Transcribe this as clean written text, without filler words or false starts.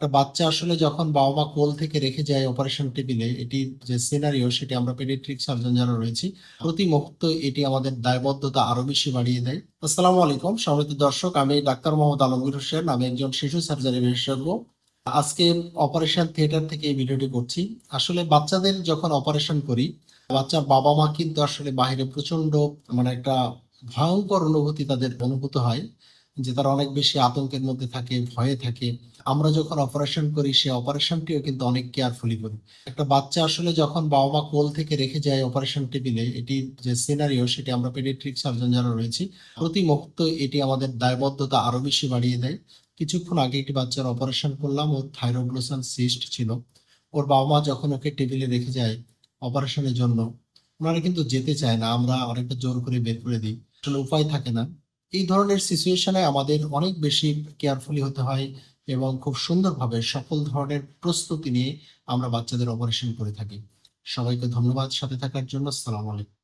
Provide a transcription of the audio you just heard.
একটা বাচ্চা আসলে যখন বাবা-মা কোল থেকে রেখে যায় অপারেশন টেবিলে, এটির যে সিনারিও সেটি আমরা পেডিয়াট্রিক সার্জন যারা রয়েছি, প্রতি মুহূর্তে এটি আমাদের দায়বদ্ধতা আরো বেশি বাড়িয়ে দেয়। আসসালামু আলাইকুম সম্মানিত দর্শক, আমি ডাক্তার মোহাম্মদ আলমগীর হোসেন। আমি একজন শিশু সার্জারি বিশেষজ্ঞ। আজকে অপারেশন থিয়েটার থেকে এই ভিডিওটি করছি। আসলে বাচ্চাদের যখন অপারেশন করি, বাচ্চার বাবা-মা কিন্তু আসলে বাহিরে প্রচন্ড একটা ভয়ংকর অনুভূতি তাদের অনুভূত হয় যে তারা অনেক বেশি আতঙ্কের মধ্যে থাকে, ভয়ে থাকে। আমরা যখন অপারেশন করি সে অপারেশনটিও কিন্তু অনেক কেয়ারফুলি করি। একটা বাচ্চা আসলে যখন বাবা-মা কোল থেকে রেখে যায় অপারেশন টেবিলে, এটির যে সিনারিও সেটি আমরা পেডিয়াট্রিক সার্জন যারা রয়েছি, প্রতি মুহূর্তে এটি আমাদের দায়বদ্ধতা আরো বেশি বাড়িয়ে দেয়। কিছুক্ষণ আগে একটি বাচ্চার অপারেশন করলাম, ওর থাইরোগ্লোসাল সিস্ট ছিল। ওর বাবা-মা যখন ওকে টেবিলে রেখে যায় অপারেশনের জন্য, ওনারা কিন্তু যেতে চায় না। আমরা অনেকটা জোর করে বের করে দিই। আসলে উপায় থাকে না। এই ধরনের সিচুয়েশনে আমাদের অনেক বেশি কেয়ারফুলি হতে হয় এবং খুব সুন্দরভাবে সকল ধরনের প্রস্তুতি নিয়ে আমরা বাচ্চাদের অপারেশন করে থাকি। সবাইকে ধন্যবাদ সাথে থাকার জন্য। আসসালামু আলাইকুম।